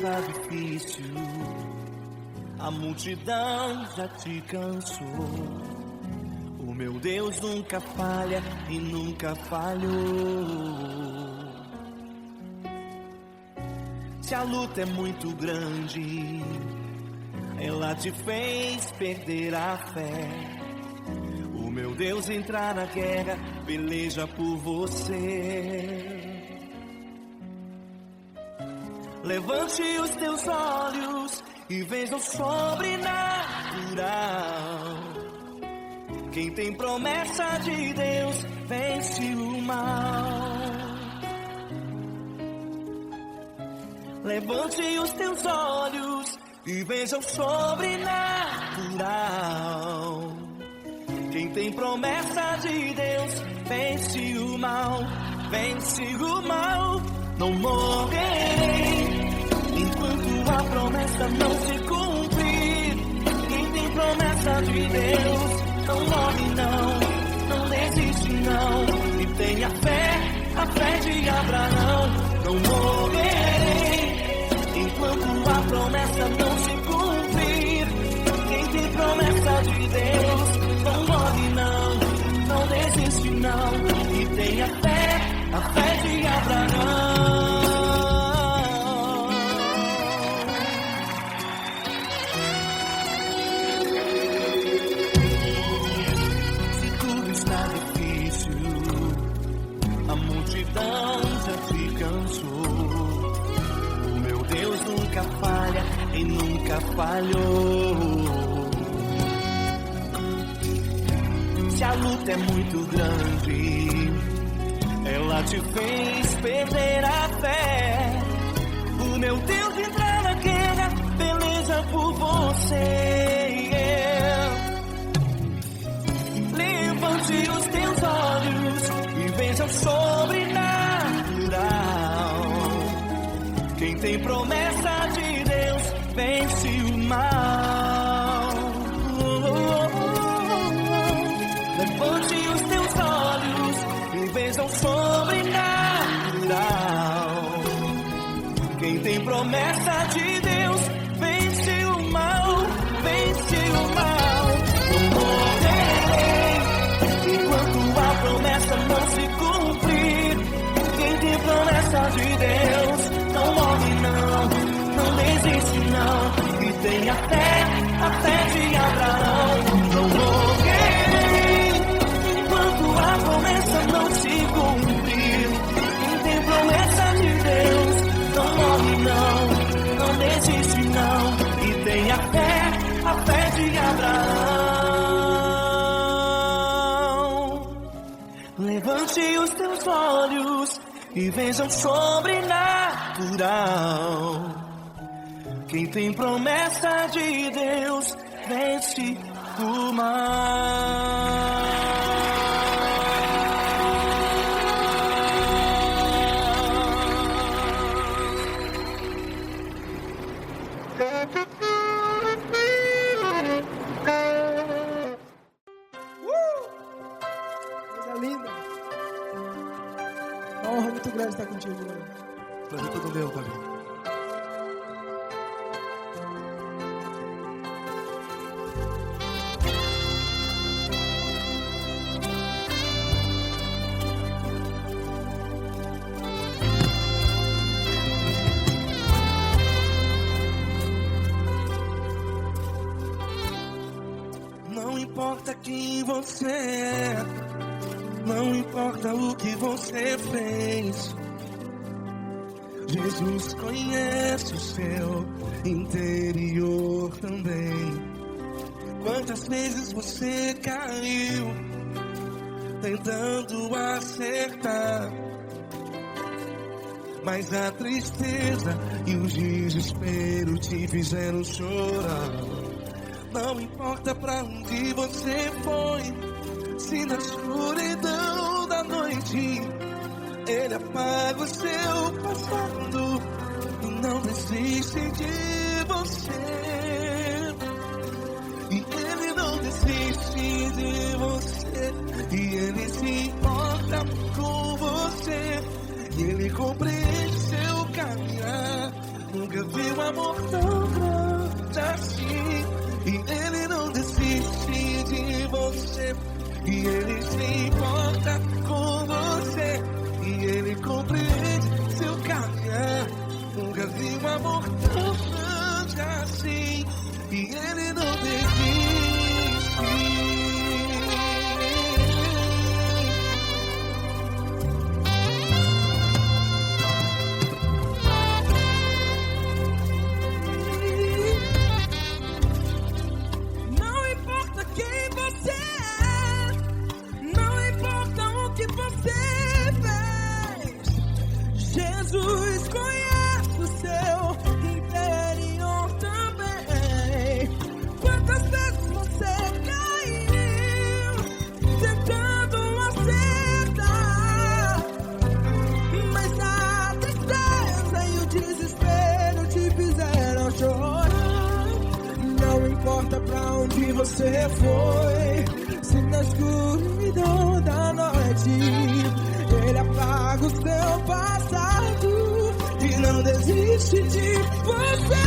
está difícil, a multidão já te cansou. O meu Deus nunca falha e nunca falhou. Se a luta é muito grande, ela te fez perder a fé. O meu Deus entrar na guerra, peleja por você. Levante os teus olhos e veja o sobrenatural. Quem tem promessa de Deus vence o mal. Levante os teus olhos e veja o sobrenatural. Quem tem promessa de Deus vence o mal, vence o mal. Não morrerei enquanto a promessa não se cumprir. Quem tem promessa de Deus não morre não, não desiste não. E tenha fé, a fé de Abraão. Não morrerei enquanto a promessa não se cumprir. Quem tem promessa de Deus não morre não, não desiste não. E tenha fé, a fé de Abraão. Se tudo está difícil, a multidão já te cansou. O meu Deus nunca falha e nunca falhou. Se a luta é muito grande, ela te fez perder a fé. O meu Deus entrar na guerra, peleja por você. Levante os teus olhos e veja o sobrenatural. Quem tem promessa de Deus vence o mal. Levante os teus olhos e veja o sobrenatural. Quem tem promessa de Deus vence o mal, vence o mal. Não morrerei enquanto a promessa não se cumprir. Quem tem promessa de Deus não morre não, não desiste não. E tenha fé, a fé de Abraão. Não morrerei enquanto a promessa não se cumprir. Quem tem promessa de Deus não morre não, não desiste não. E tenha fé, a fé de Abraão. Levante os teus olhos e veja o sobrenatural. Quem tem promessa de Deus vence o mal. Coisa linda. Uma honra muito grande estar contigo hoje. Prazer todo meu, Davi. Não importa quem você é, não importa o que você fez, Jesus conhece o seu interior também. Quantas vezes você caiu tentando acertar, mas a tristeza e o desespero te fizeram chorar. Não importa pra onde você foi, se na escuridão da noite Ele apaga o seu passado e não desiste de você. E Ele não desiste de você, e Ele se importa com você, e Ele compreende seu caminhar. Nunca viu amor tão grande assim. E Ele não desiste de você. E Ele se importa com você. E Ele compreende seu caminhar. Nunca vi um amor tão grande assim. E Ele não desiste. Não importa quem você é, não importa o que você fez, Jesus conhece o seu interior também. Quantas vezes você caiu tentando acertar, mas a tristeza e o desespero te fizeram chorar. Não importa pra onde você foi, se na escuridão da noite Ele apaga o seu passado e não desiste de você.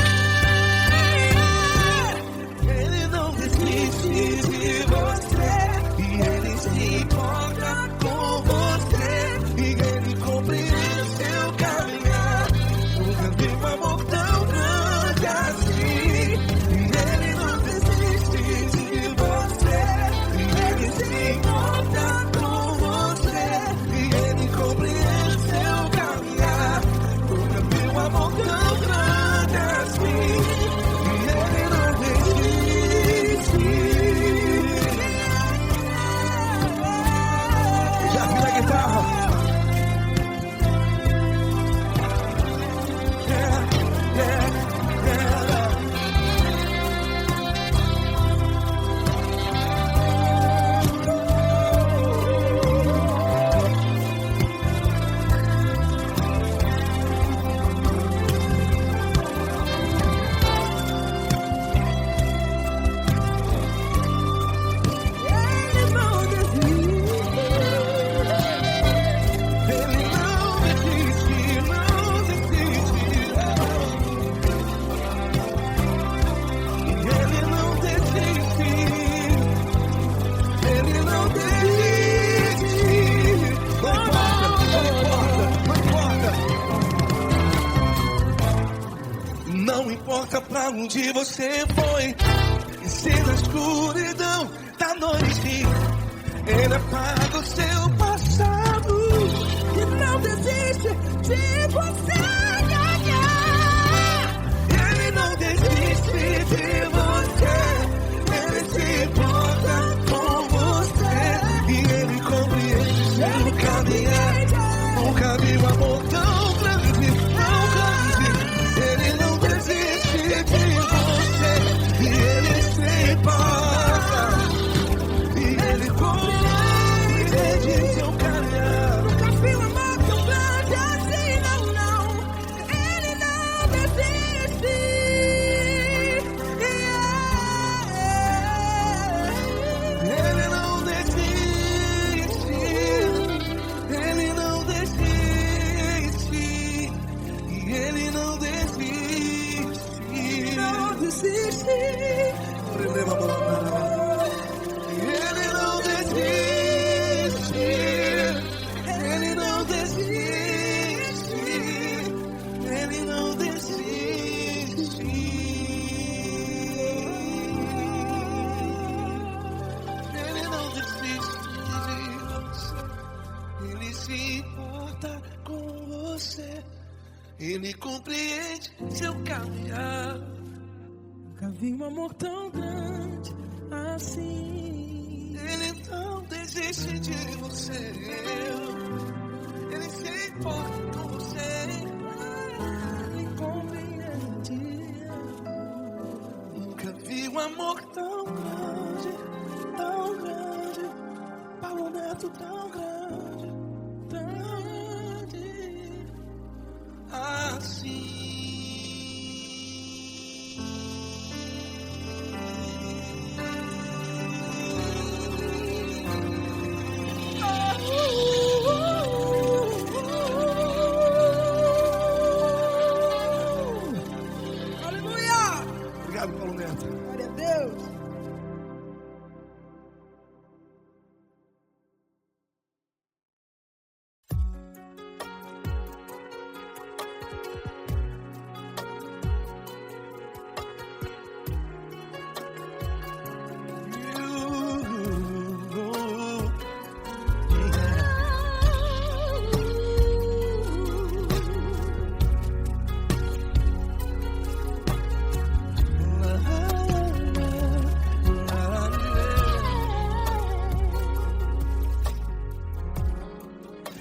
Ele não desiste de você. E Ele se importa com você. E Ele compreende seu caminhar. Nunca vi um amor tão grande assim. E Ele não desiste de você. E Ele se importa com você. E Ele compreende seu caminhar. Nunca vi um amor tão grande assim. E Ele não desiste. Já vi na guitarra. Ele não desiste. Ele não desiste, não desiste. Ele não desiste. Ele não desiste. Não importa. Não importa pra onde você foi, e se na escuridão da noite Ele apaga o seu passado. E não desiste de você. Ele não desiste de você. Ele se importa com você. E Ele compreende seu caminhar. Nunca vi um amor tão grande, tão grande. Ele não desiste de você. E Ele se importa. E Ele compreende seu caminhar. Nunca vi um amor tão grande assim, não, não. Ele não desiste. Ele não desiste. Ele não desiste. E Ele não desiste. Não desiste. Ele não desiste. Ele não desiste. Ele não desiste. Ele não desiste de você. Ele se importa com você. Ele compreende seu caminhar. Nunca vi um amor tão grande assim. Ele não desiste de você. Ele se importa com você. Ele compreende. Nunca vi um amor tão grande, tão grande. Paulo Neto tão grande, tão grande assim. Glória a Deus.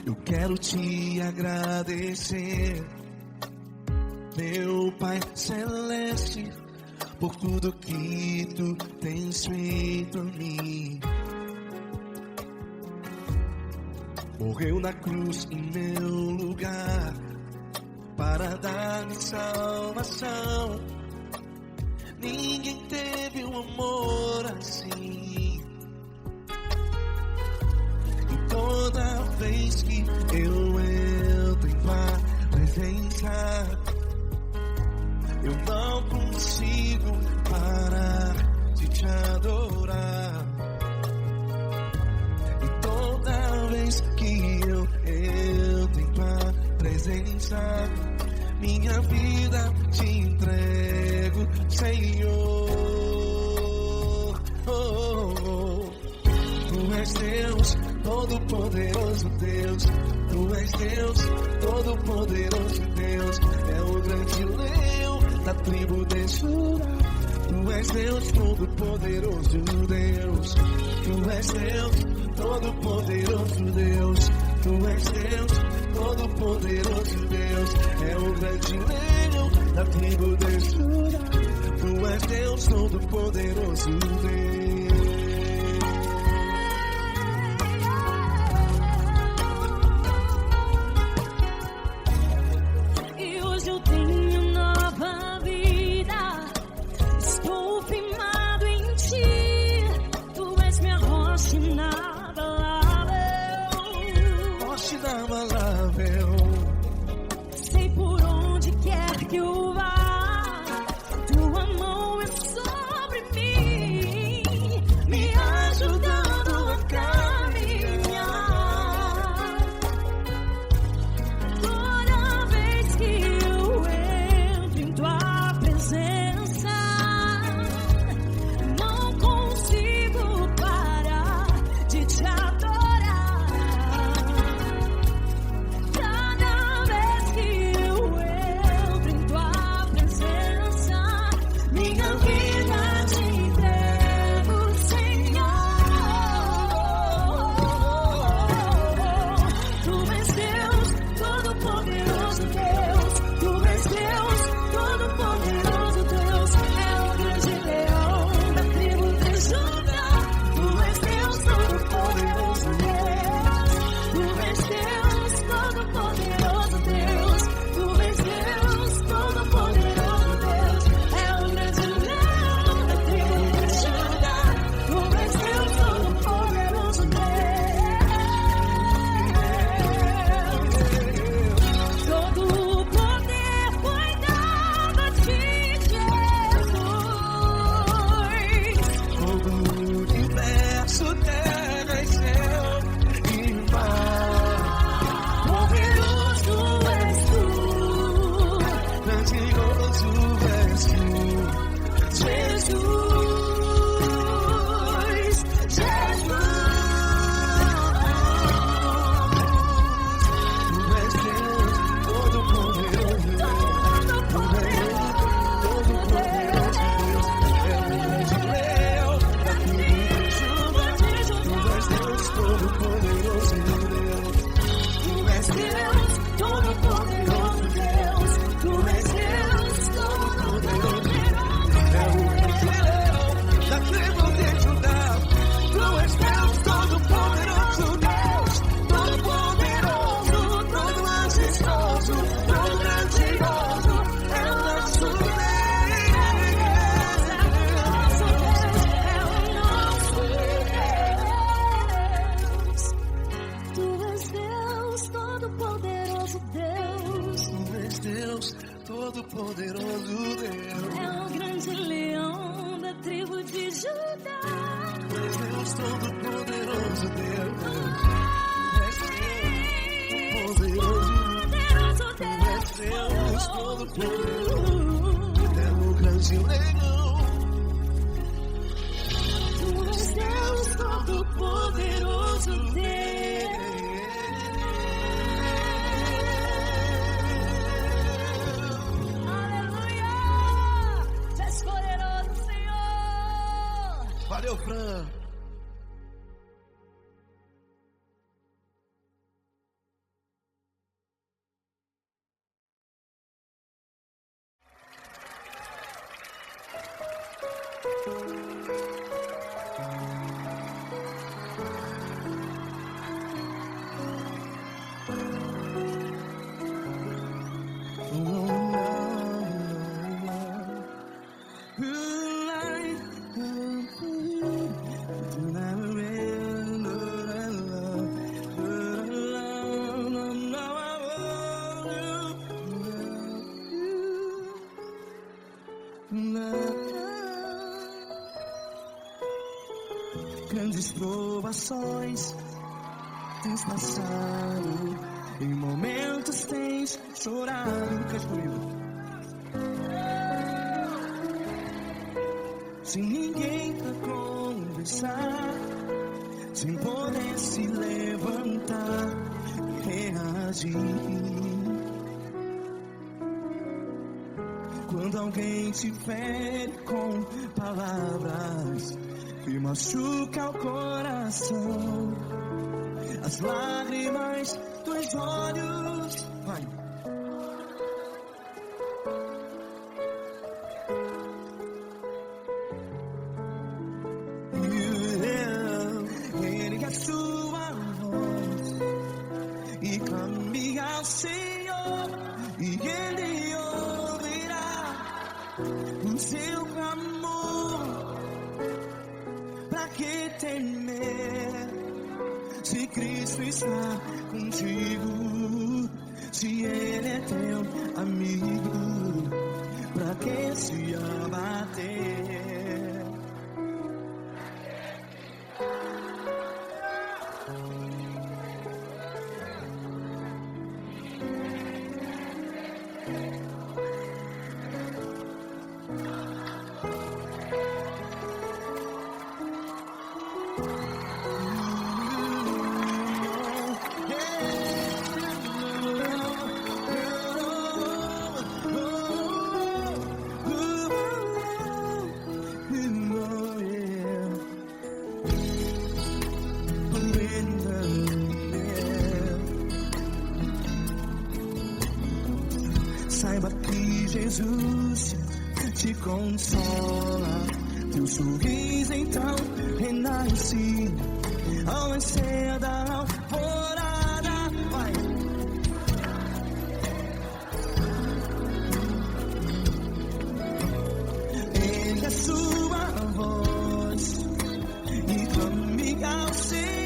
Eu quero te agradecer, meu Pai Celeste, por tudo que tu tens feito a mim. Morreu na cruz em meu lugar, para dar-me salvação. Ninguém teve um amor assim. E toda vez que eu entro em tua presença, eu não consigo parar de te adorar. E toda vez que eu entro em tua presença, minha vida te entrego, Senhor. Tu és Deus, Todo-Poderoso Deus. Tu és Deus, Todo-Poderoso Deus. É o grande leão da tribo de Judá. Tu és Deus, Todo-Poderoso Deus. Tu és Deus, Todo-Poderoso Deus. Tu és Deus, Todo-Poderoso Deus. É o grande leão da tribo de Judá. Tu és Deus, Todo-Poderoso Deus. E hoje eu tenho nova vida. Estou firmado em ti. Tu és minha rocha inabalável. Rocha inabalável. Sei por onde quer que eu vá, tua mão é sobre mim, me ajudando a caminhar. Toda vez que eu entro em tua presença, não consigo parar de te adorar. Cada vez que eu entro em tua presença, minha vida te entrego, Senhor. Tu és Deus, Todo-Poderoso Deus. Tu és Deus, Todo-Poderoso Deus. É o grande leão da tribo de Judá. Tu és Deus, Todo-Poderoso Deus. Tu és Deus, Todo-Poderoso Deus. Tu és Deus, Todo-Poderoso Deus. É o grande leão da tribo de Judá. Tu és Deus, Todo-Poderoso Deus. Todo o poder foi dado a ti, Jesus. Todo o universo, terra e céu e mar. Poderoso és tu, Grandioso és tu, Jesus. Tu és Deus, Todo-Poderoso Deus. Todo-Poderoso Deus. É o grande leão da tribo de Judá. Tu és Deus, Todo-Poderoso Deus. Tu és Deus, Todo-Poderoso Deus. Tu és Deus, Todo-Poderoso É o grande leão da tribo de Judá. Tu és Deus, Todo-Poderoso Deus. Todo-Poderoso, todo majestoso, todo grandioso. É o nosso Deus. Tu és Deus, Todo-Poderoso Deus. Tu és Deus, Todo-Poderoso Deus. É o grande leão da tribo de Judá. Deus Todo-Poderoso Deus. Poderoso Deus. Deus Todo-Poderoso. É o grande leão. Tu és Deus Todo-Poderoso Deus. Aleluia! Tu és poderoso, Senhor. Valeu, Fran. Grandes provações tens passado, em momentos tens chorado. Cante comigo. Sem ninguém pra conversar, sem poder se levantar e reagir. Quando alguém te fere com palavras que machuca o coração, as lágrimas dos olhos, vai. Ergue a sua voz e clame ao Senhor, e Ele ouvirá o seu clamor. Pra que temer, se Cristo está contigo? Se Ele é teu amigo, pra que se abater? Saiba que Jesus te consola, teu sorriso então renasce ao nascer da alvorada. Vai. Ergue a sua voz e clame ao Senhor.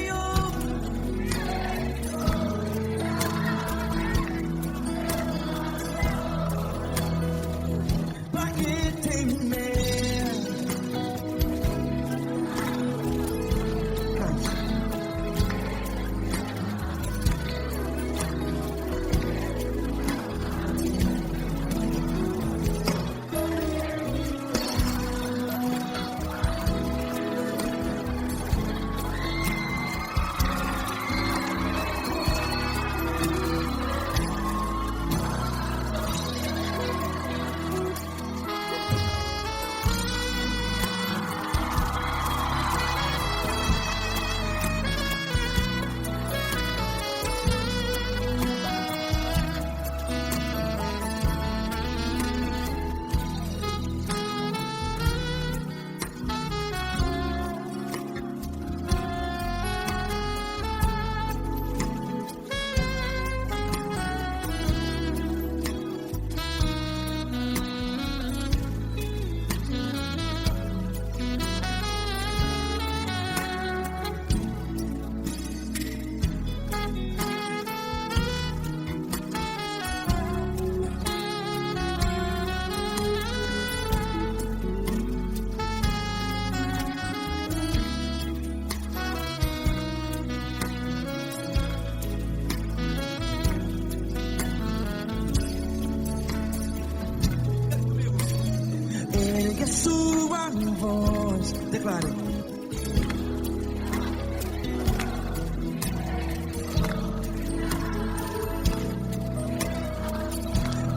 sua voz. Declare.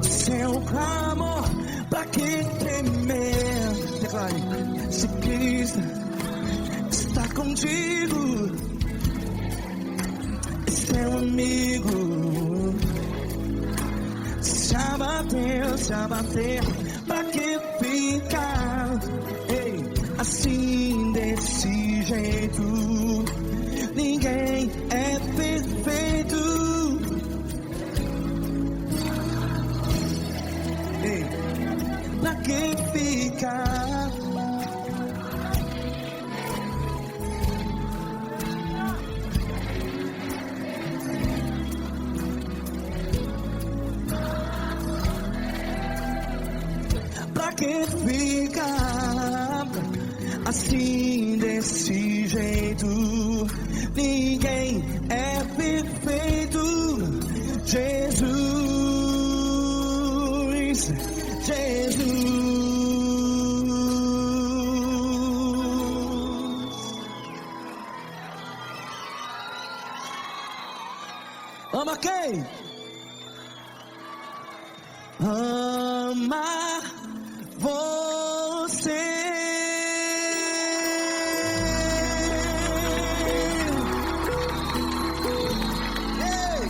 Seu clamor, pra que temer? Declare. Se Cristo está contigo, seu amigo. Se abater, pra que ficar? Ei, assim desse jeito, ninguém é perfeito. Ei, pra que ficar? Que fica assim desse jeito, ninguém é perfeito. Jesus, Jesus. Ama quem? Ama você. Ei.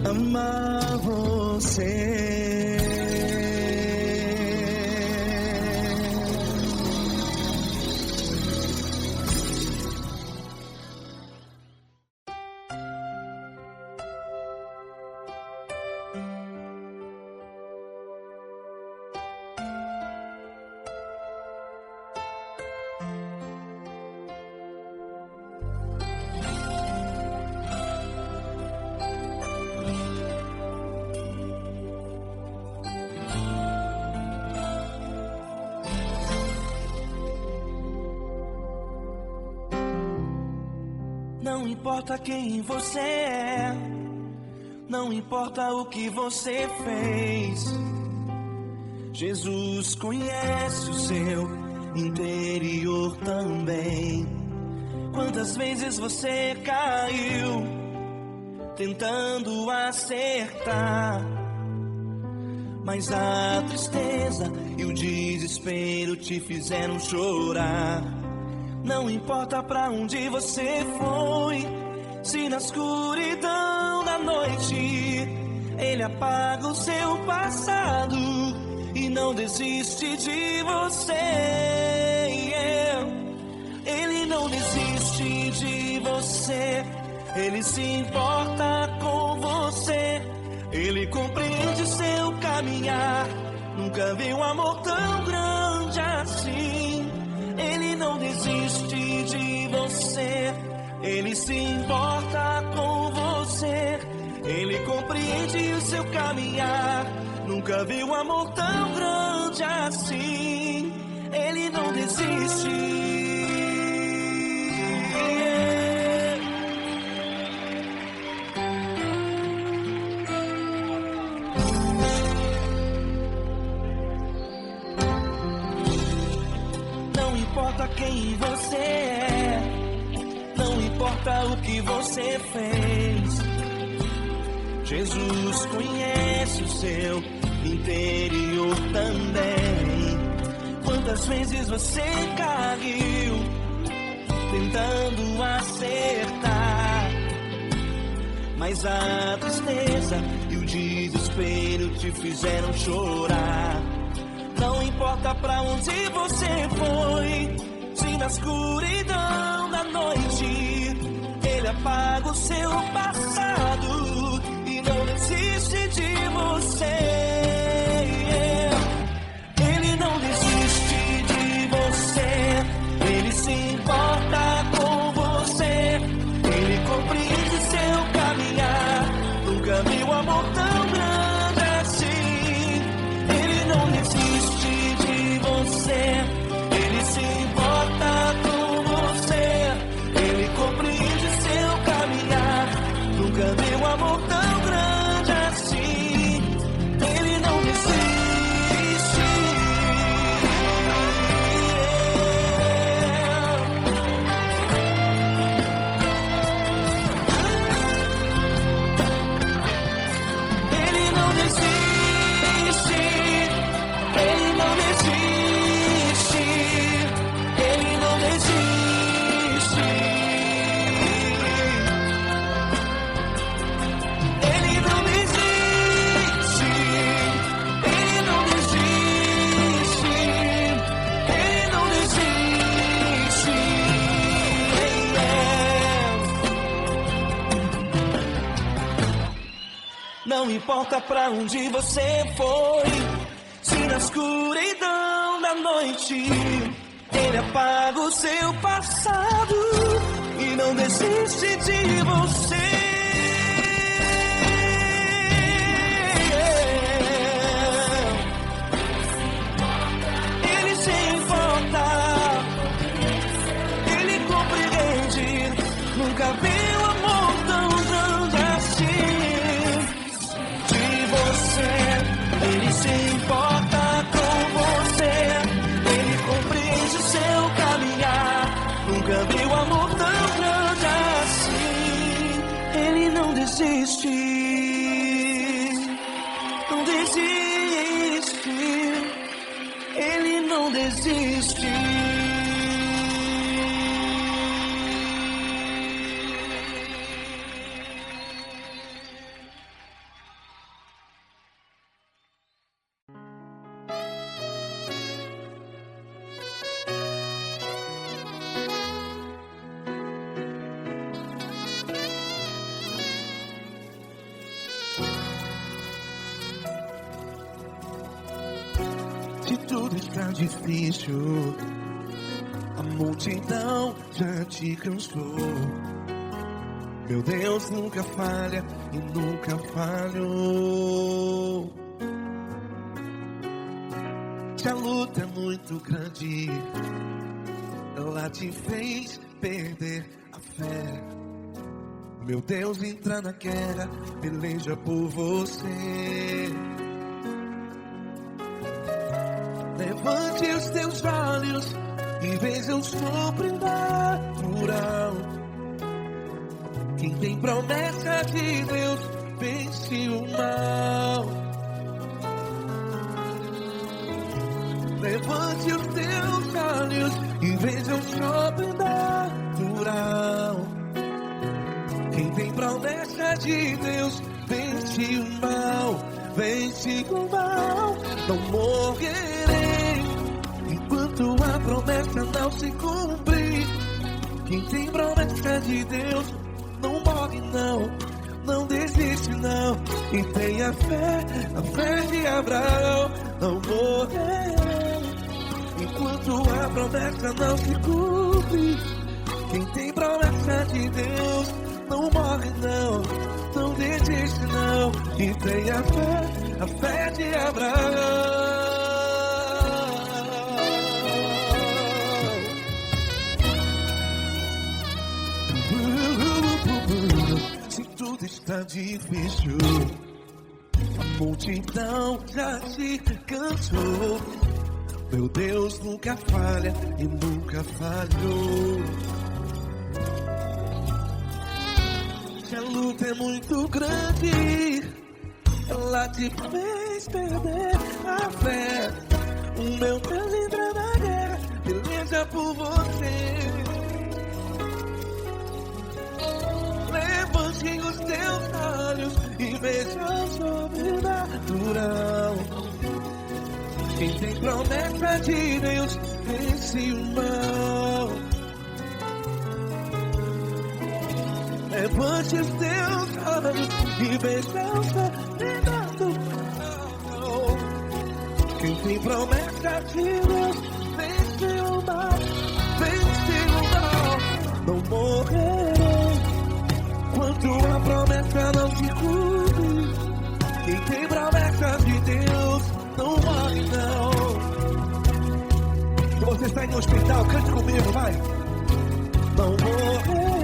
Ama você. Não importa quem você é, não importa o que você fez, Jesus conhece o seu interior também. Quantas vezes você caiu tentando acertar, mas a tristeza e o desespero te fizeram chorar. Não importa pra onde você foi, se na escuridão da noite Ele apaga o seu passado e não desiste de você. Ele não desiste de você, Ele se importa com você, Ele compreende seu caminhar. Nunca vi um amor tão grande assim. Ele não desiste de você, Ele se importa com você, Ele compreende o seu caminhar. Nunca vi um amor tão grande assim. Ele não desiste. Não importa quem você é, não importa o que você fez, Jesus conhece o seu interior também. Quantas vezes você caiu tentando acertar, mas a tristeza e o desespero te fizeram chorar. Não importa pra onde você foi, se na escuridão da noite Ele apaga o seu passado e não desiste de você. Ele não desiste de você, Ele se importa com você, Ele compreende seu caminhar. Nunca vi um amor tão grande assim. Ele não desiste de você, Ele se importa com você, Ele compreende seu caminhar. Não importa pra onde você foi, se na escuridão da noite Ele apaga o seu passado e não desiste de você. Ele se importa, Ele compreende. Nunca viu amor tão grande assim de você. Ele se importa com você, Ele compreende o seu caminhar. Nunca viu amor tão grande assim. Ele não desiste, não desiste. Ele não desiste. Se tudo está difícil, a multidão já te cansou. Meu Deus nunca falha e nunca falhou. Se a luta é muito grande, ela te fez perder a fé. Meu Deus entra na guerra, peleja por você. Levante os teus olhos e veja o sobrenatural. Quem tem promessa de Deus vence o mal. Levante os teus olhos e veja o sobrenatural. Quem tem promessa de Deus vence o mal. Vence o mal. Não morrerei enquanto a promessa não se cumprir. Quem tem promessa de Deus não morre não, não desiste não. E tenha fé, a fé de Abraão. Não morrerei enquanto a promessa não se cumpre. Quem tem promessa de Deus não morre não, não desiste não. E tenha fé, a fé de Abraão. Se tudo está difícil, a multidão já se cansou. Meu Deus nunca falha e nunca falhou. Se a luta é muito grande, ela te fez perder a fé. O meu Deus entra na guerra, peleja por você. Levante os teus olhos e veja o sobrenatural. Quem tem promessa de Deus vence o mal. Levante os teus olhos e veja o sobrenatural. Quem tem promessa de Deus vence o mal. Vence o mal. Não morrerei enquanto a promessa não se cumpre. Quem tem promessa de Deus não morre não. Se você está em um hospital, cante comigo, vai. Não morrerei.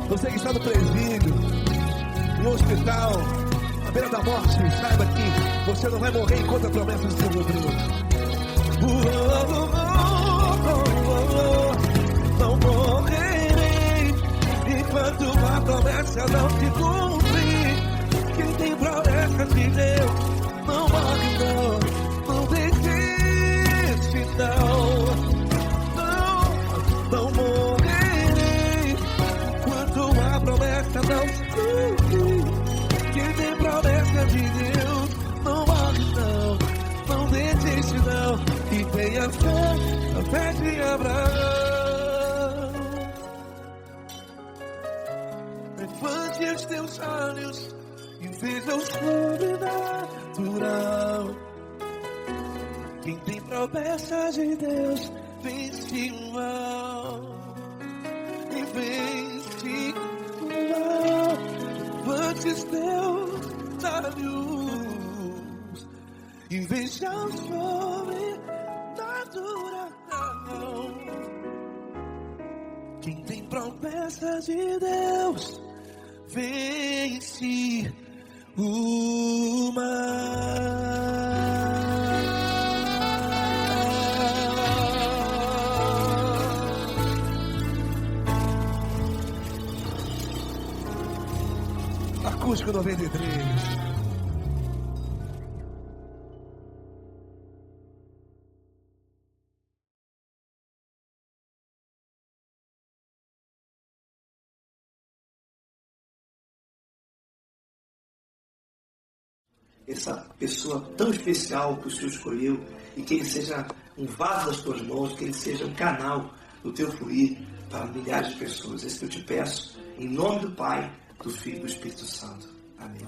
Você que está no presídio, no hospital, à beira da morte, saiba que você não vai morrer enquanto a promessa se cumprir. Não morrerei enquanto a promessa não se cumprir. Quem tem promessa de Deus não morre não, não desiste não. Não morrerei enquanto a promessa não se cumprir. Quem tem promessa de Deus não morre não, não desiste não. E tenha fé, a fé de Abraão. Levante os teus olhos e inveja o sobrenatural. Quem tem promessa de Deus vence o mal. E vence o mal. Antes Deus da luz, inveja o sobrenatural. Quem tem promessa de Deus vence o mal. Acústico 93. Essa pessoa tão especial que o Senhor escolheu, e que ele seja um vaso das tuas mãos, que ele seja um canal do teu fluir para milhares de pessoas. É isso que eu te peço, em nome do Pai, do Filho e do Espírito Santo. Amém.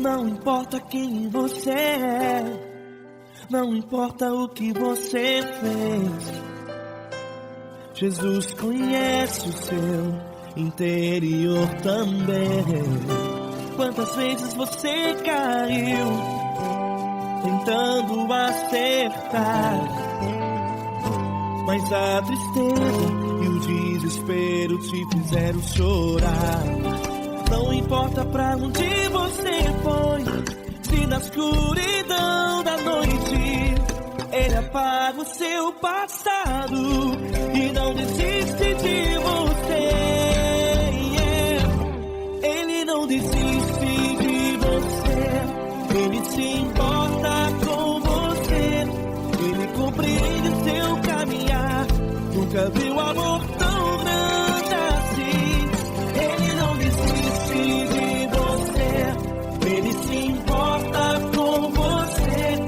Não importa quem você é, não importa o que você fez, Jesus conhece o seu interior também. Quantas vezes você caiu tentando acertar, mas a tristeza e o desespero te fizeram chorar. Não importa pra onde você foi, se na escuridão da noite Ele apaga o seu passado e não desiste de você. Ele não desiste de você, Ele se importa com você, Ele compreende o seu caminhar. Nunca viu amor tão grande assim. Ele não desiste de você, Ele se importa com você,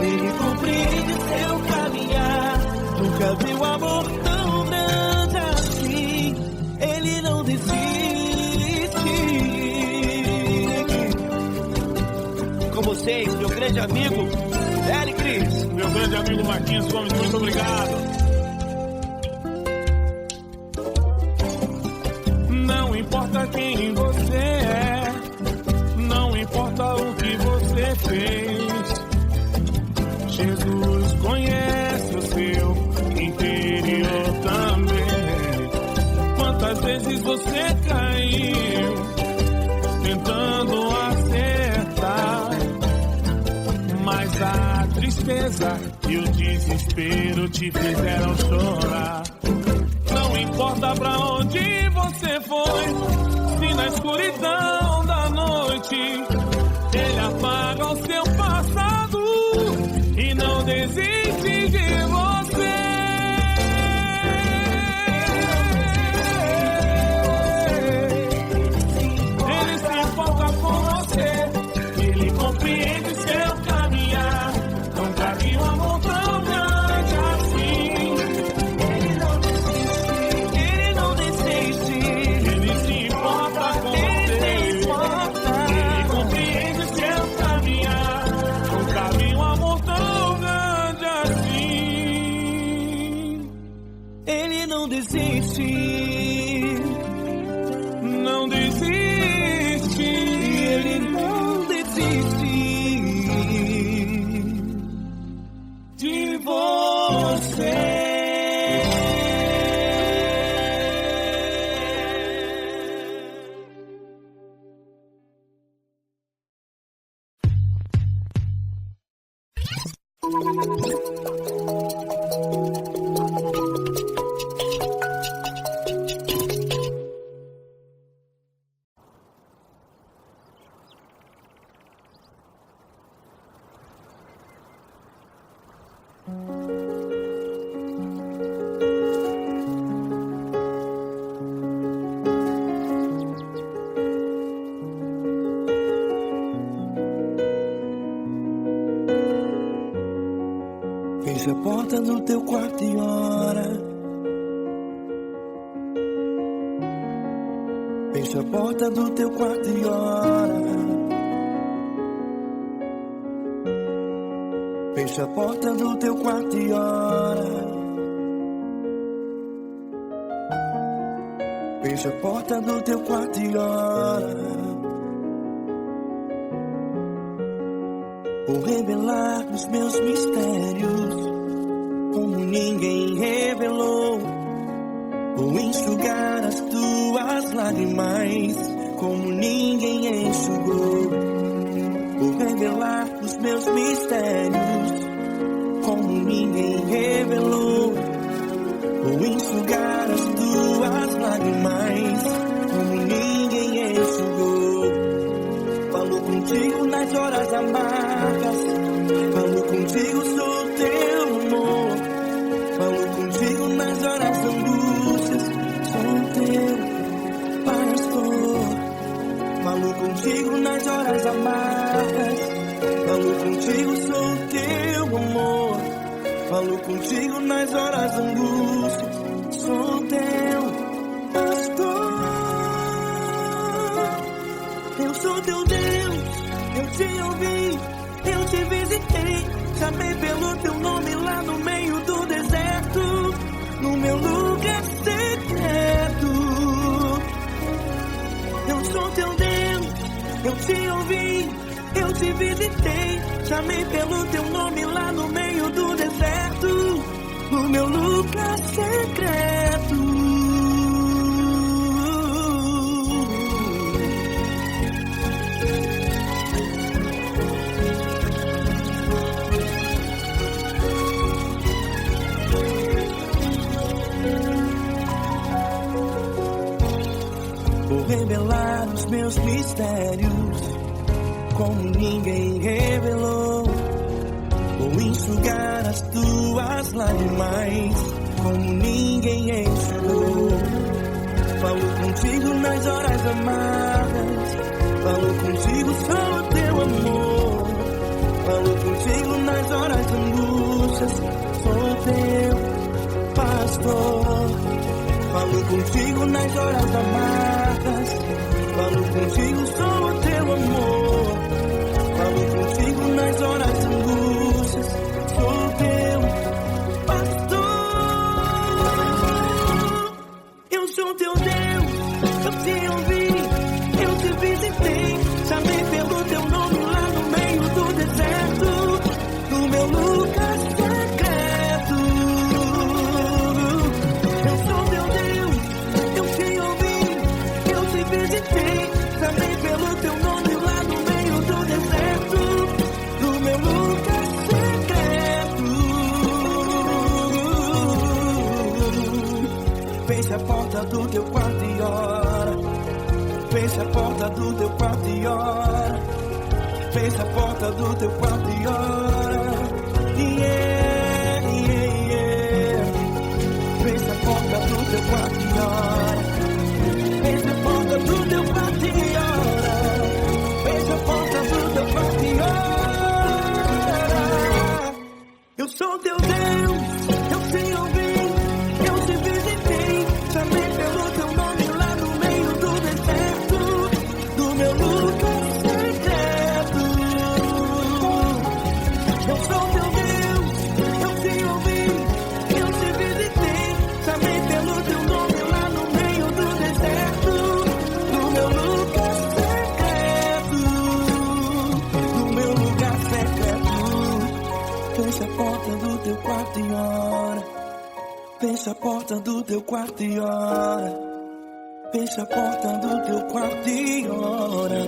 Ele compreende seu caminhar. Nunca viu amor tão grande assim. Ele não desiste. Com vocês, meu grande amigo Eli Cris. Meu grande amigo Marquinhos Gomes, muito obrigado. Não importa quem você é, não importa o que você fez, Jesus conhece o seu interior também. Quantas vezes você caiu tentando acertar, mas a tristeza e o desespero te fizeram chorar. Não importa pra onde você foi, se na escuridão da noite Ele apaga o seu passado e não desiste de você. Ele se importa com você, Ele compreende seu caminhar. Nunca vi um amor tão grande assim. Ele não desiste, Ele se importa com você, Ele compreende seu caminhar. Nunca vi um amor tão grande assim. Ele não desiste, Não desiste, Ele não desiste de você. porta do teu quarto e ora. Fecha a porta do teu quarto e ora. Fecha a porta do teu quarto e ora. Fecha a porta do teu quarto e ora. Vou revelar os meus mistérios como ninguém revelou. Vou enxugar as tuas lágrimas como ninguém enxugou. Vou revelar os meus mistérios como ninguém revelou. Vou enxugar as tuas lágrimas como ninguém enxugou. Falo contigo nas horas amargas, falo contigo, sou teu amor. Falo contigo nas horas angústias, sou teu pastor. Falo contigo nas horas amargas, falo contigo, sou teu amor. Falo contigo nas horas angústias, sou teu pastor. Eu sou teu Deus, eu te ouvi, eu te visitei. Chamei pelo teu nome lá no meio do deserto, no meu lugar secreto. Eu sou teu Deus, eu te ouvi, eu te visitei. Chamei pelo teu nome lá no meio do deserto, no meu lugar secreto. Vou revelar os meus mistérios como ninguém revelou. Vou enxugar as tuas lágrimas como ninguém enxugou. Falo contigo nas horas amargas, falo contigo, sou teu amor. Falo contigo nas horas angústias, sou teu pastor. Falo contigo nas horas amargas, falo contigo, sou teu amor. Falo contigo nas horas angústias, sou teu pastor. Eu sou teu Deus, eu te ouvi, eu te visitei. Chamei pelo teu nome lá no meio do deserto, no meu lugar secreto. Eu sou teu Deus, eu te ouvi, eu te visitei. Chamei pelo teu nome lá no meio do deserto, no meu lugar secreto. Fecha a porta do teu quarto e ora. Fecha a porta do teu quarto e ora. Fecha a porta do teu quarto e ora. Yeah, yeah, yeah. Fecha a porta do teu quarto e ora. Fecha a porta do teu quarto e ora. Fecha a porta do teu quarto e ora. Eu sou teu Deus, eu te ouvi, eu te visitei. Chamei pelo teu nome lá no meio do deserto, do meu lugar secreto. Eu sou teu Deus, eu te ouvi, eu te visitei. Chamei pelo teu nome lá no meio do deserto, do meu lugar secreto, do meu lugar secreto. Fecha a porta do teu quarto e ora. Fecha a porta do teu quarto e ora. Fecha a porta do teu quarto e ora.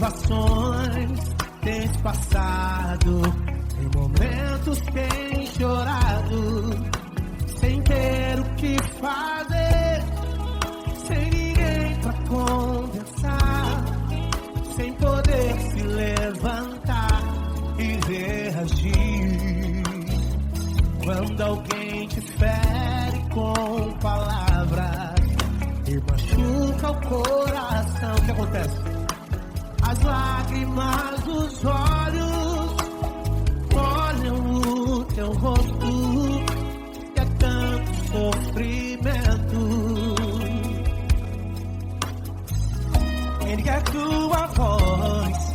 provações tens passado, em momentos tens chorado, sem ter o que fazer, sem ninguém pra conversar, sem poder se levantar e reagir. Quando alguém te fere com palavras e machuca o coração, o que acontece? As lágrimas dos olhos molham o teu rosto, e é tanto sofrimento. Ergue a tua voz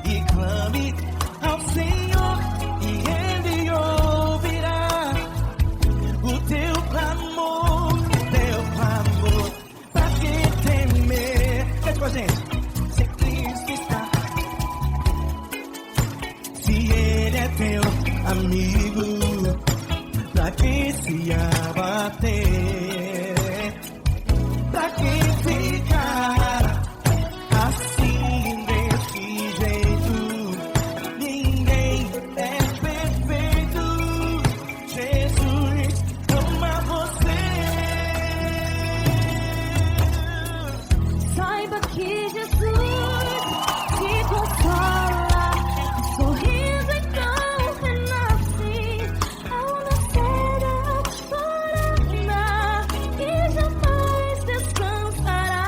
e clame ao Senhor, e Ele ouvirá o teu clamor, pra que temer? Cante com a gente. Se Cristo está, se Ele é teu amigo, pra que se abater? Pra que ficar assim desse jeito? Ninguém é perfeito. Jesus ama você. Saiba que Jesus te consola, o sorriso então renasce ao nascer da alvorada e jamais descansará.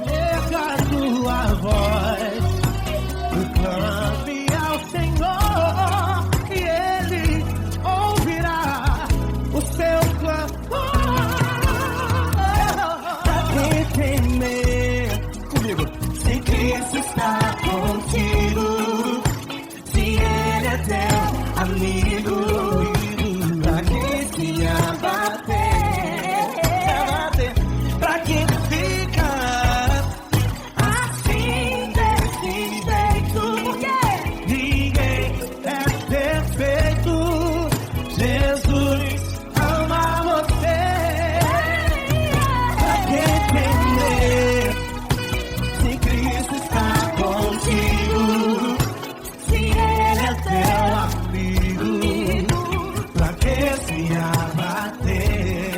Erga a tua voz, clame ao Senhor, e Ele ouvirá o seu clamor. Pra que temer? Comigo. Se Cristo está contigo, se Ele é teu amigo, pra que se abater? Pra que ficar assim desse jeito? Ninguém é perfeito. Jesus ama você. Pra que temer? Se Cristo está contigo, se Ele é teu amigo, pra que se abater?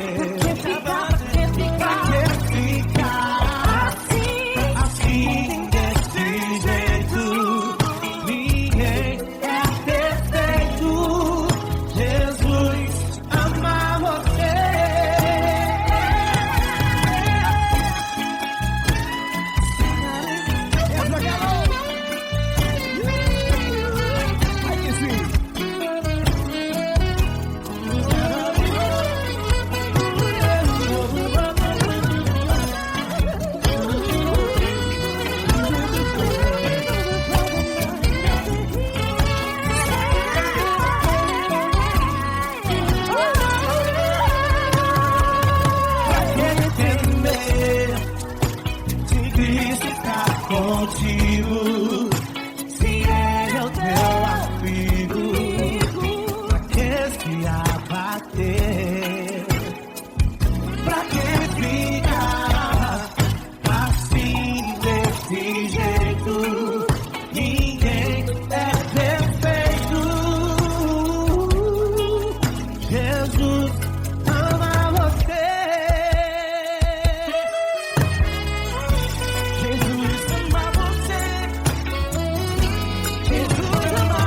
Pra que ficar assim desse jeito? Ninguém é perfeito. Jesus ama você. Aí sim. Se Cristo está contigo, se Ele é o teu amigo, pra que se abater? Pra que ficar assim desse jeito? Ninguém é perfeito. Jesus ama você. Jesus ama você. Jesus ama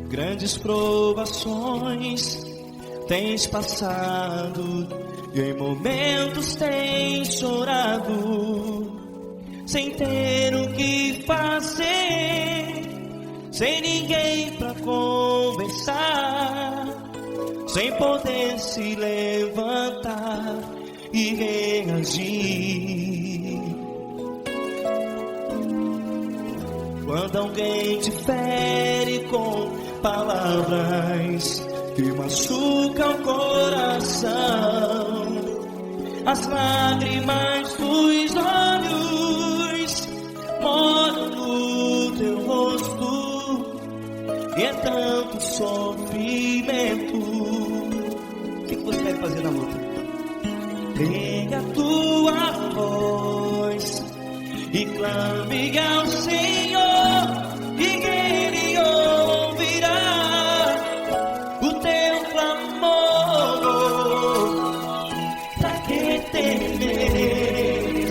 Grandes provações tens passado e em momentos tens chorado, sem ter o que fazer, sem ninguém pra conversar, sem poder se levantar e reagir. Quando alguém te fere com palavras que machucam o coração, as lágrimas dos olhos moram no teu rosto, e é tanto sofrimento. O que você deve fazer na luta? Pega a tua voz e clame ao Senhor, e Ele ouvirá o teu clamor. Pra que temer,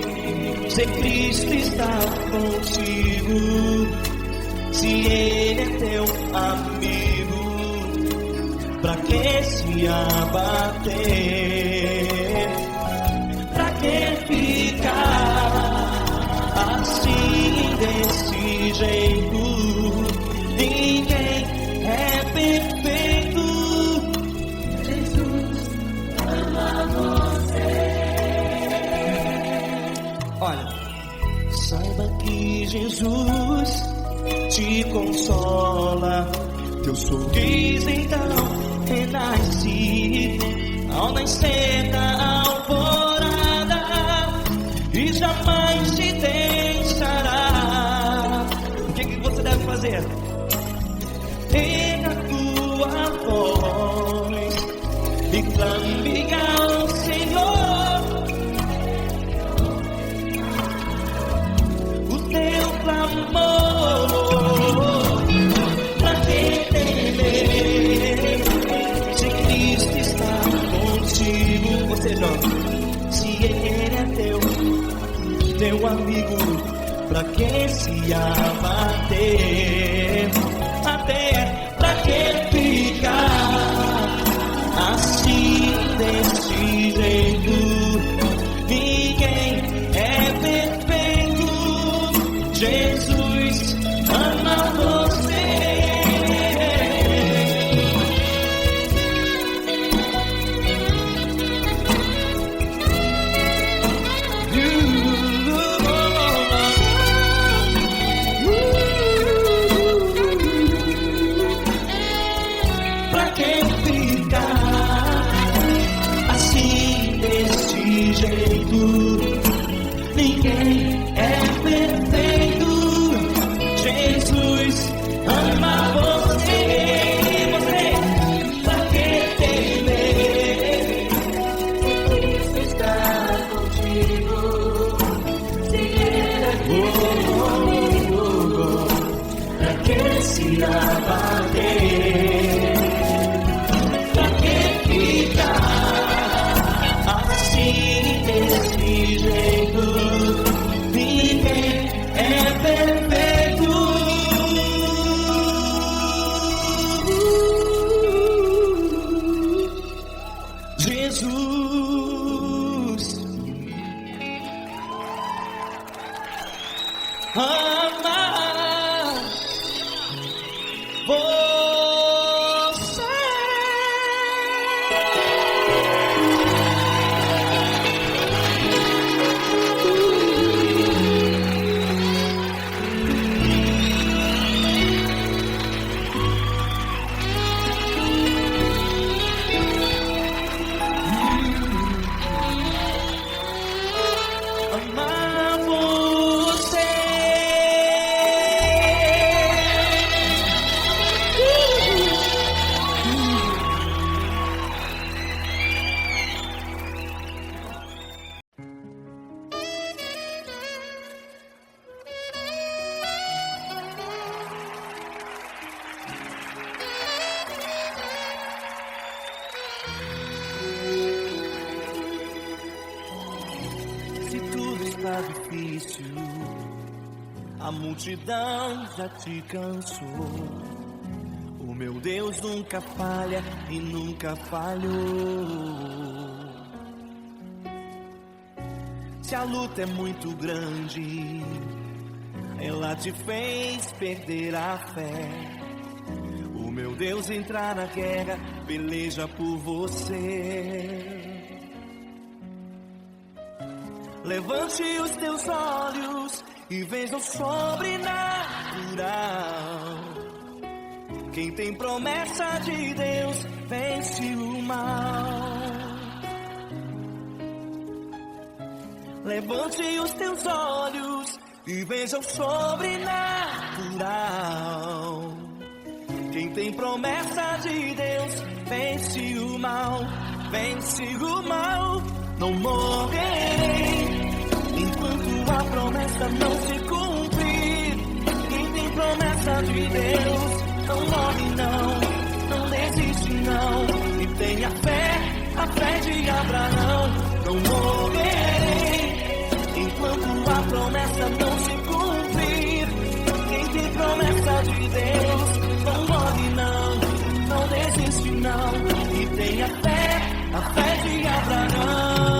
se Cristo está contigo, se Ele é teu amigo? Pra que se abater? Pra que ficar assim desse jeito? Ninguém é perfeito. Jesus ama você. Olha, saiba que Jesus te consola. Teu sorriso então renasce ao nascer da alvorada, e jamais te deixará. O que você deve fazer? Pega a tua voz e clame ao Senhor, o teu clamor. Pra que temer, se Cristo está contigo? Ou seja, se Ele é teu amigo, pra que se abater? Até pra que ficar assim desse jeito? Ninguém é perfeito. Jesus ama você. Ninguém é perfeito. Jesus ama você. Pra que temer? Cristo está contigo. Se Ele é comigo, pra que se abater? Pra que ficar assim desse jeito? Ninguém é perfeito. Jesus ama você. Tá difícil, a multidão já te cansou. O meu Deus nunca falha e nunca falhou. Se a luta é muito grande, ela te fez perder a fé. O meu Deus entrar na guerra, peleja por você. Levante os teus olhos e veja o sobrenatural. Quem tem promessa de Deus vence o mal. Levante os teus olhos e veja o sobrenatural. Quem tem promessa de Deus vence o mal, vence o mal. Não morrerei enquanto a promessa não se cumprir. Quem tem promessa de Deus não morre não, não desiste não. E tenha fé, a fé de Abraão. Não morrerei enquanto a promessa não se cumprir. Quem tem promessa de Deus não morre não, não desiste não. E tenha fé, a fé de Abraão.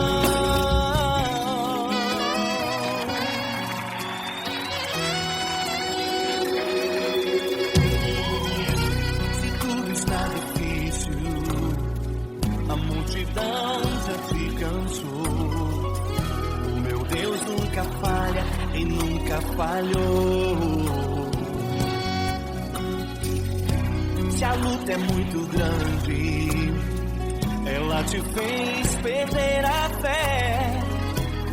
Se tudo está difícil, a multidão já te cansou. O meu Deus nunca falha e nunca falhou. Se a luta é muito grande, ela te fez perder a fé.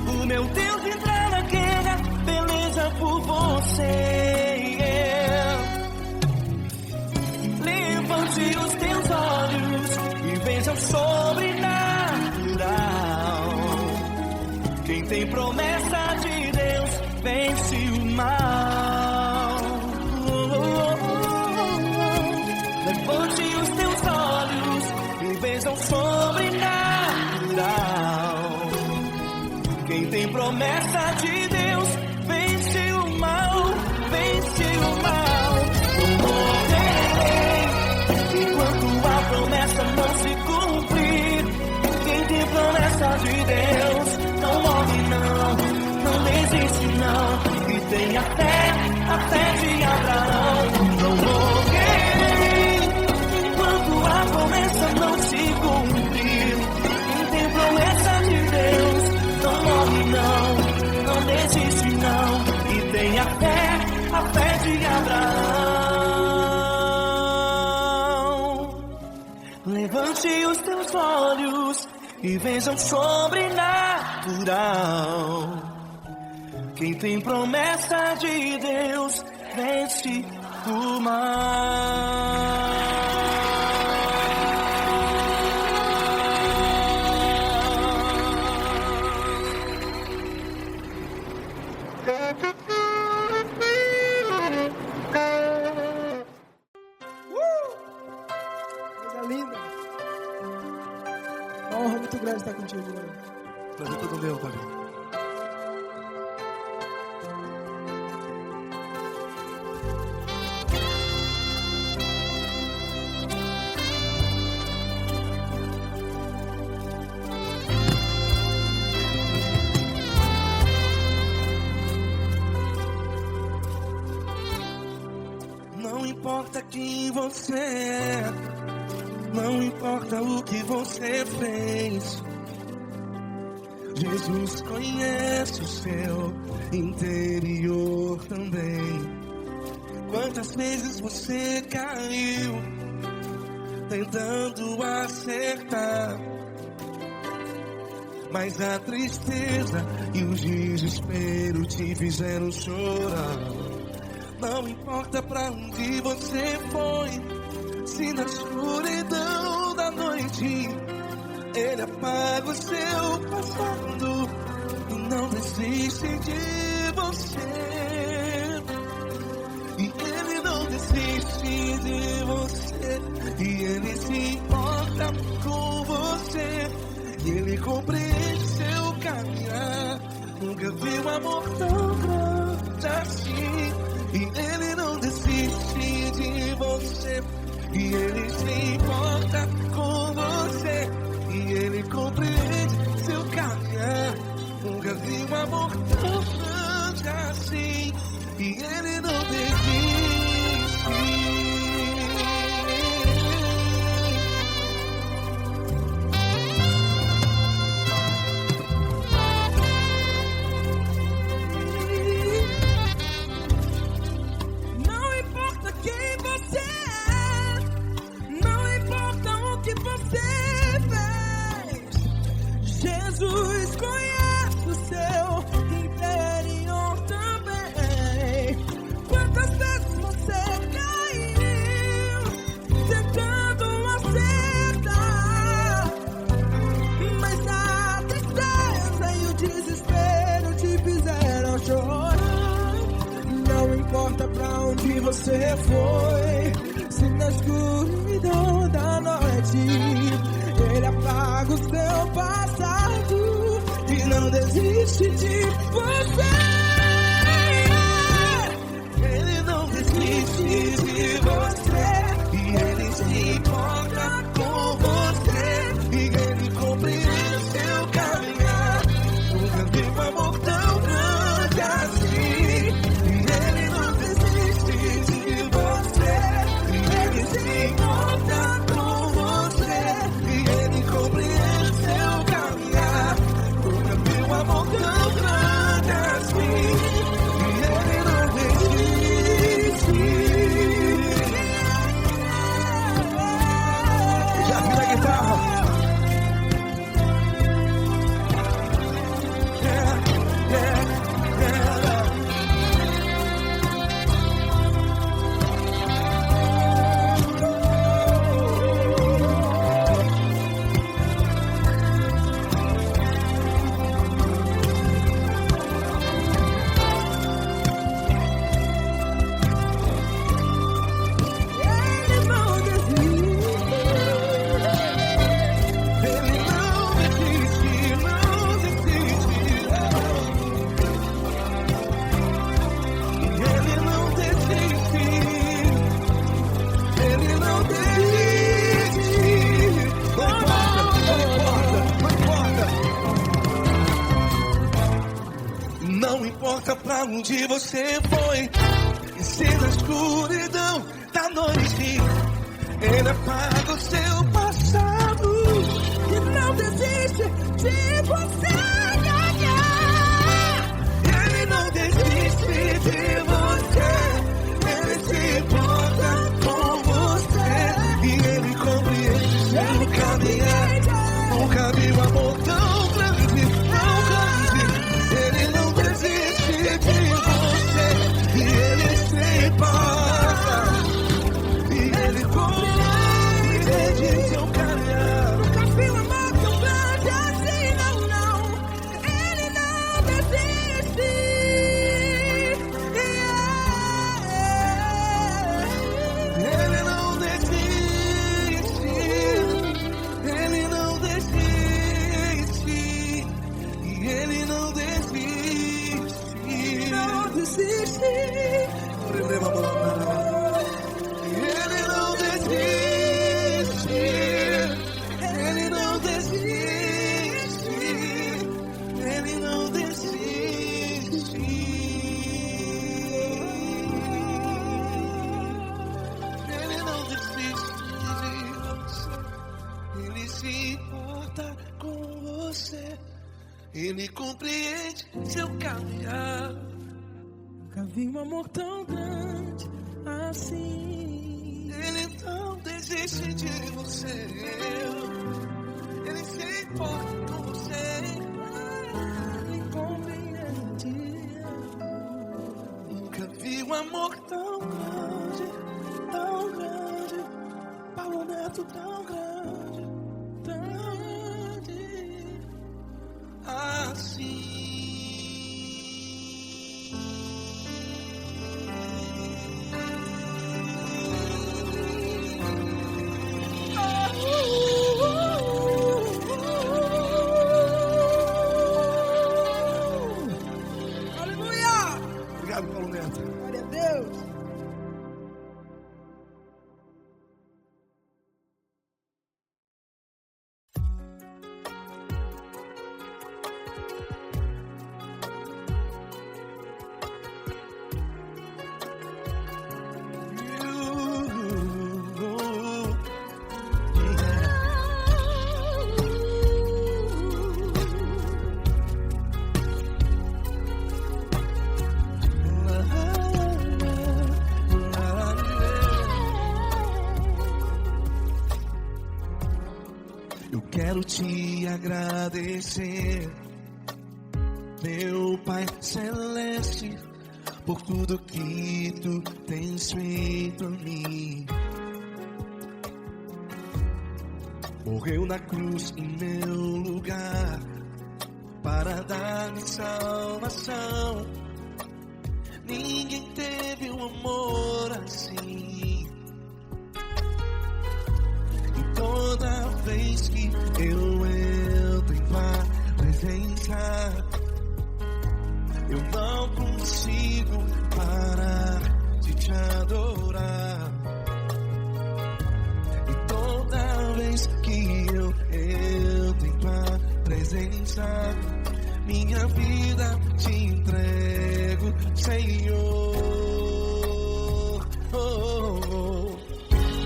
O meu Deus entrar na guerra, beleza por você. Levante os teus olhos e veja o sobrenatural. Quem tem promessa de Deus vence o mal. Levante os teus olhos e veja o sobrenatural. Quem tem promessa de Deus vence o mal, vence o mal. Não morrerei enquanto a promessa não se cumprir. Quem tem promessa de Deus não morre não, não desiste não. E tenha fé, a fé de Abraão. Não morrerei enquanto a promessa não se cumprir. Quem tem promessa de Deus não morre não, não desiste não. E tenha fé, a fé de Abraão. Levante os teus olhos e veja o sobrenatural. Quem tem promessa de Deus vence o mal. Coisa linda. Uma honra muito grande estar contigo, Glória. Prazer todo meu, Paulinho. Não importa quem você é, não importa o que você fez, Jesus conhece o seu interior também. Quantas vezes você caiu tentando acertar, mas a tristeza e o desespero te fizeram chorar. Não importa pra onde você foi, se na escuridão da noite Ele apaga o seu passado e não desiste de você. E Ele não desiste de você, e Ele se importa com você, e Ele compreende seu caminhar. Nunca vi um amor tão grande assim. E Ele não desiste de você, e Ele se importa com você, e Ele compreende seu caminhar. Nunca vi um amor tão grande assim, e Ele não desiste. Não importa quem você é, não importa o que você fez, Jesus conhece o seu interior também. Quantas vezes você caiu tentando acertar, mas a tristeza e o desespero te fizeram chorar. Não importa pra onde você foi, se na escuridão da noite Ele apaga o seu passado e não desiste de você. Ele não desiste de você, e Ele se importa com você, e Ele compreende seu caminhar. Nunca vi um amor tão grande assim, e Ele não desiste de você, e Ele se importa com você, e Ele compreende seu caminhar. Nunca vi um amor tão grande assim, e Ele não desiste. Já vi a guitarra. Ele não desiste. Ele não desiste, não desiste. Ele não desiste. Ele não desiste. Não importa pra onde você foi, e se na escuridão da noite Ele apaga o seu passado. E não desiste de você. Ele não desiste de você, Ele se importa com você, e Ele compreende seu caminhar. Nunca vi um amor tão grande, tão grande. Ele não desiste de você, e Ele se importa, e Ele compreende seu caminhar. Nunca vi um amor tão grande assim, não, não. Ele não desiste. Ele não desiste, Ele não desiste, e Ele não desiste. Não desiste. Ele não desiste, Ele não desiste, Ele não desiste. Ele não desiste de você, Ele se importa com você, Ele compreende seu caminhar. Nunca vi um amor tão grande assim. Ele não desiste de você, Ele se importa com você, Ele compreende. nunca vi um amor tão grande, Paulo Neto tão grande, assim. Aleluia! Obrigado, Paulo Neto. Glória a Deus! quero te agradecer, meu Pai Celeste, por tudo que tu tens feito por mim. Morreu na cruz em meu lugar para dar-me salvação. Ninguém teve um amor assim. E toda vez que eu entro em tua presença, eu não consigo parar de te adorar. E toda vez que eu entro em tua presença, minha vida te entrego, Senhor.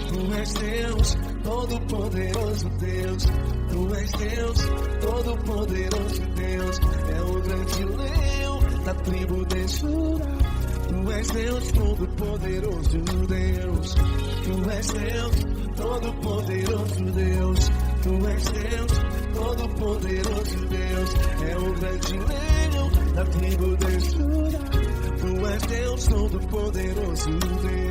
Tu és Deus, todo-poderoso Deus. Tu és Deus, todo-poderoso Deus. É o grande leão da tribo de Judá. Tu és Deus, todo-poderoso Deus. Tu és Deus, todo-poderoso Deus. Tu és Deus, todo-poderoso Deus. É o grande leão da tribo de Judá. Tu és Deus, todo-poderoso Deus.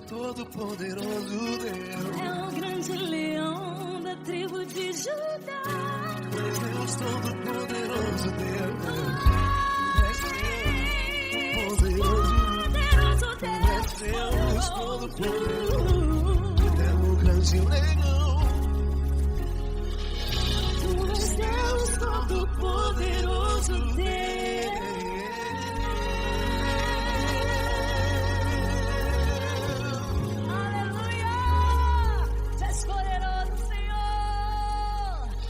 Todo-poderoso Deus. É o grande leão da tribo de Judá. Deus, todo-poderoso Deus. Deus, todo-poderoso. É o grande leão. Tu és Deus, todo-poderoso Deus.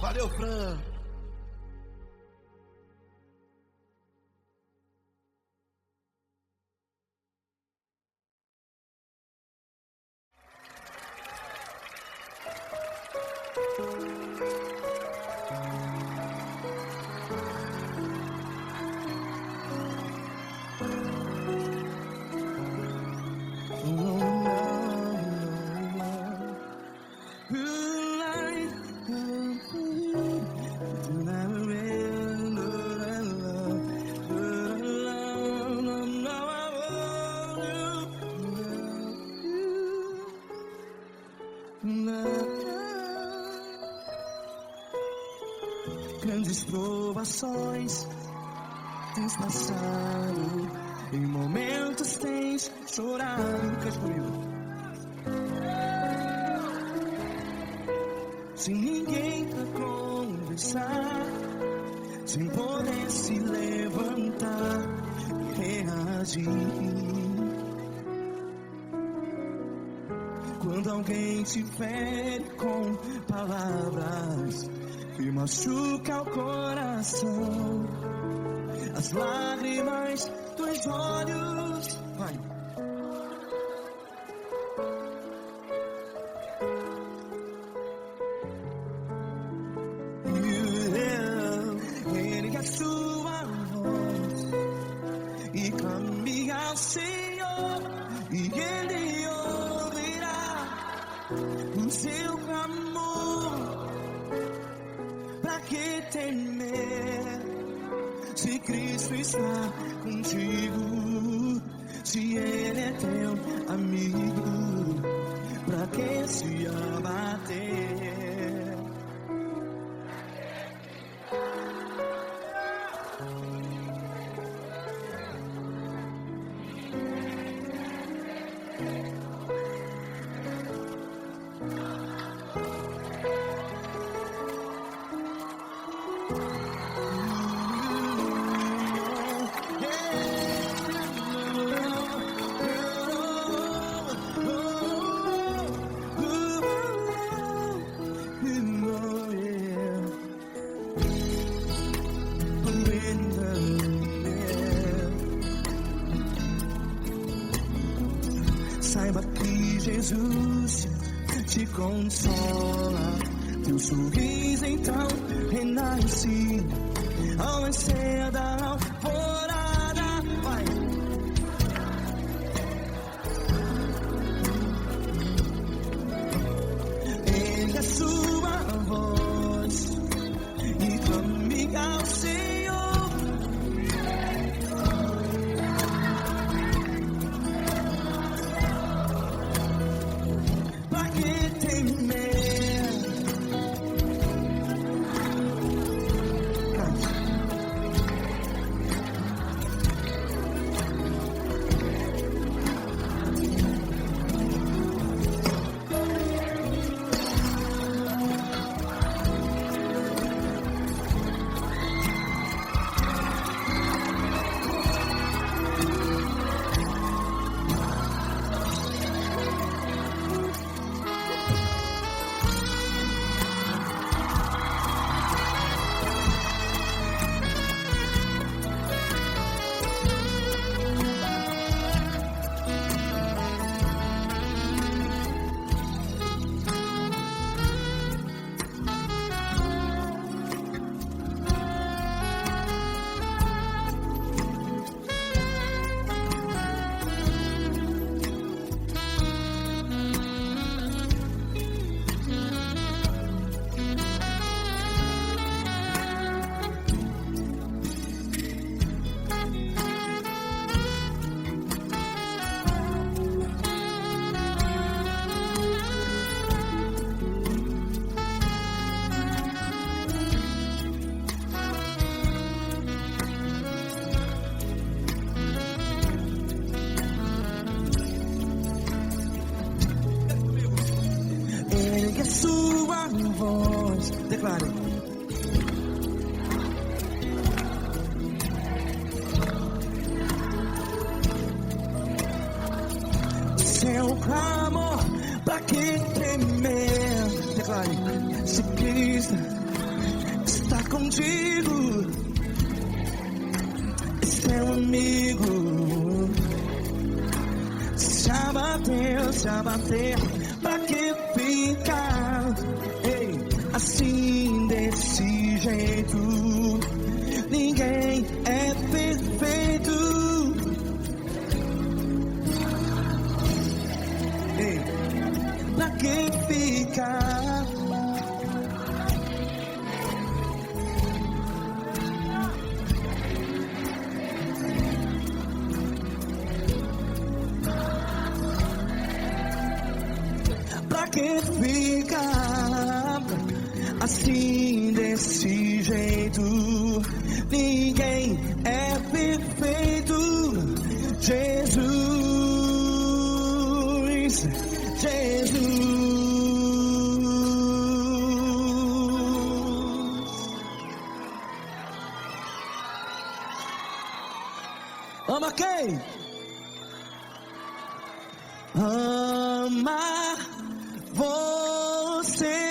Valeu, Fran. grandes provações tens passado, em momentos tens chorado. Cante comigo. Sem ninguém pra conversar, sem poder se levantar e reagir. Quando alguém te fere com palavras que machuca o coração, as lágrimas dos olhos, vai. Ergue a sua voz e clame ao Senhor, e Ele ouvirá o seu clamor. Pra que temer, se Cristo está contigo? Se Ele é teu amigo, pra que se abater? Saiba que Jesus te consola, teu sorriso então renasce ao nascer da alvorada. Vai. Ergue a sua voz e clame ao Senhor. Sua voz, declare. Seu clamor, pra que temer? Declare. Se Cristo está contigo, é seu amigo. Se abater, pra que ficar, ei, assim desse jeito? Ninguém é perfeito. Ei, pra que ficar? Pra que ficar assim desse jeito? jeito, ninguém é perfeito. Jesus, Jesus. Ama quem? Ama você.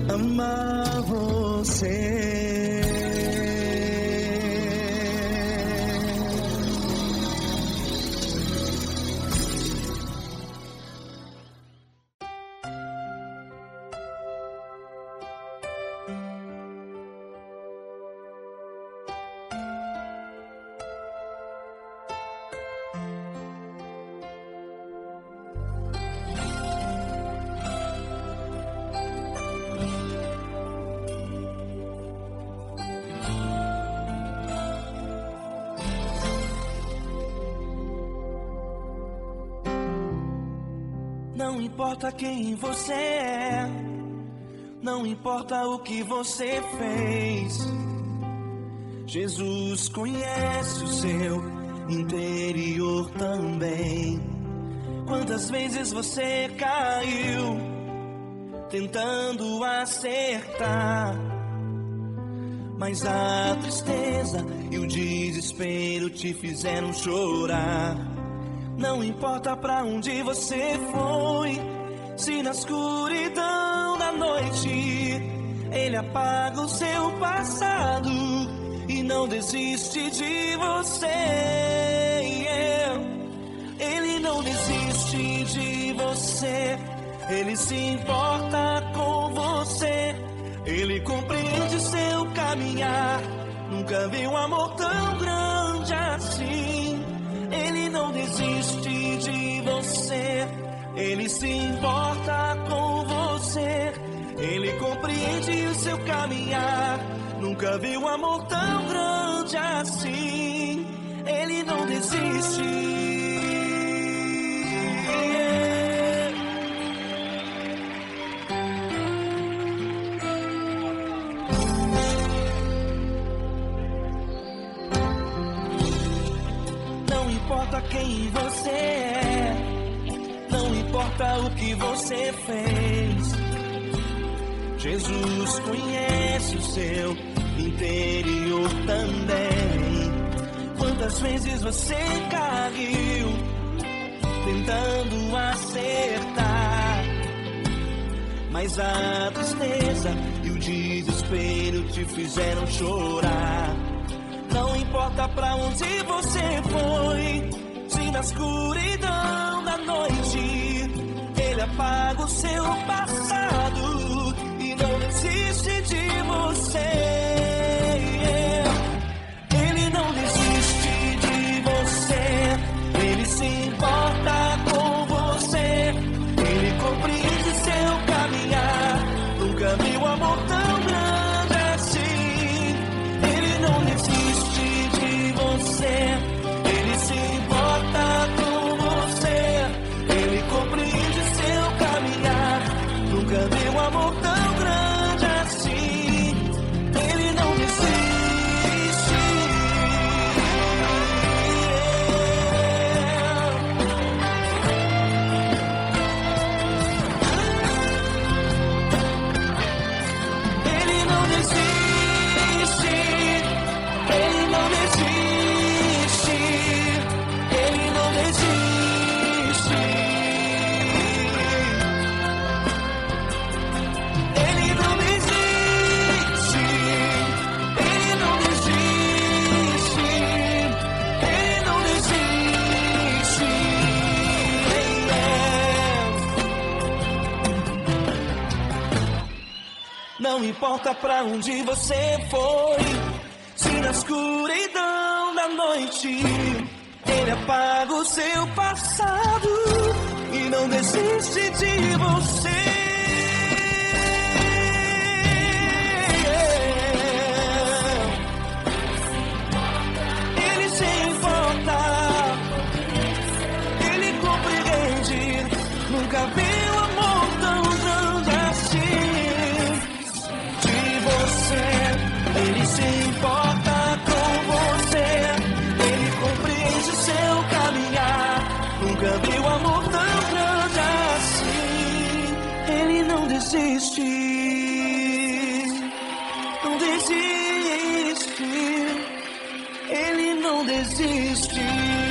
Amar você. Não importa quem você é, não importa o que você fez, Jesus conhece o seu interior também. Quantas vezes você caiu tentando acertar, mas a tristeza e o desespero te fizeram chorar. Não importa pra onde você foi, se na escuridão da noite Ele apaga o seu passado e não desiste de você. Ele não desiste de você, Ele se importa com você, Ele compreende seu caminhar. Nunca vi um amor tão grande assim. Ele não desiste de você, Ele se importa com você, Ele compreende o seu caminhar. Nunca vi um amor tão grande assim. Ele não desiste. Não importa quem você é, não importa o que você fez, Jesus conhece o seu interior também. Quantas vezes você caiu tentando acertar, mas a tristeza e o desespero te fizeram chorar. Não importa pra onde você foi, se na escuridão da noite Ele apaga o seu passado e não desiste de você. Ele não desiste de você, Ele se importa com você, Ele compreende seu caminhar. Nunca vi um amor tão grande assim. Ele não desiste de você, Ele se importa com você, Ele compreende seu caminhar. Nunca vi um amor tão grande assim. Ele não desiste. Ele não desiste. Ele não desiste. Ele não desiste. Ele não desiste. Ele não desiste. Ele não desiste. Não importa pra onde você foi, se na escuridão da noite Ele apaga o seu passado e não desiste de você. desiste. Não desiste. Ele não desiste.